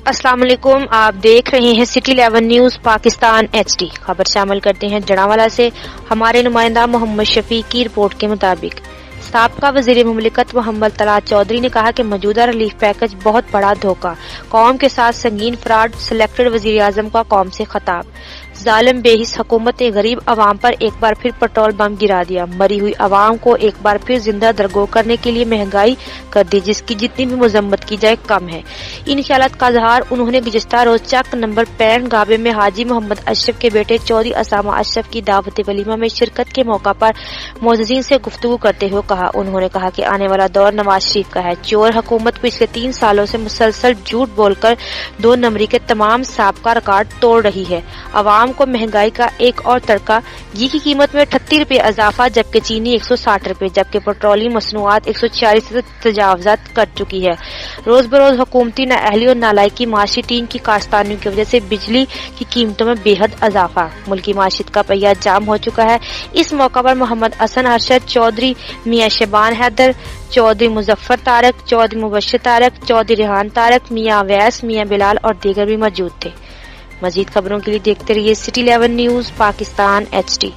अस्सलाम वालेकुम, आप देख रहे हैं सिटी 11 न्यूज पाकिस्तान HD। खबर शामिल करते हैं जड़ावाला से। हमारे नुमाइंदा मोहम्मद शफी की रिपोर्ट के मुताबिक साबका वजीर मुमलिकत मोहम्मद तलात चौधरी ने कहा कि मौजूदा रिलीफ पैकेज बहुत बड़ा धोखा, कौम के साथ संगीन फ्रॉड। सिलेक्टेड वजीर आजम का कौम से खिताब। जालिम बेहिस हुकूमत ने गरीब अवाम पर एक बार फिर पेट्रोल बम गिरा दिया। मरी हुई अवाम को एक बार फिर जिंदा दरगो करने के लिए महंगाई कर दी, जिसकी जितनी भी मजम्मत की जाए कम है। इन ख्यालात का इजहार उन्होंने गुज़िश्ता रोज चक नंबर 65 गाबे में हाजी मोहम्मद अशरफ के बेटे चौधरी असामा अशरफ की दावत वलीमा में शिरकत के मौका पर मोअज़्ज़िन से गुफ्तगू करते हुए कहा। उन्होंने कहा कि आने वाला दौर नवाज शरीफ का है। चोर हुकूमत पिछले 3 सालों से मुसलसल झूठ बोलकर 2 नंबरी के तमाम साबका रिकॉर्ड तोड़ रही है। अवाम को महंगाई का एक और तड़का। घी की कीमत में 38 रुपए इजाफा, जबकि चीनी 160 रुपए, जबकि पेट्रोलियम मसनूआत 140 से तजावजात कर चुकी है। रोज बरोज हुकूमती नाअहली और नालायकी माशी टीम की कारस्तानियों की वजह से बिजली की कीमतों में बेहद इजाफा। मुल्की माशियत का पहिया जाम हो चुका है। इस मौका पर मोहम्मद हसन अरशद चौधरी, मियां शबान हैदर, चौधरी मुजफ्फर तारक, चौधरी मुबश्शिर तारक, चौधरी रेहान तारक, मियां अवैस, मियां बिलाल और दीगर भी मौजूद थे। मजीद खबरों के लिए देखते रहिए सिटी 11 न्यूज पाकिस्तान HD।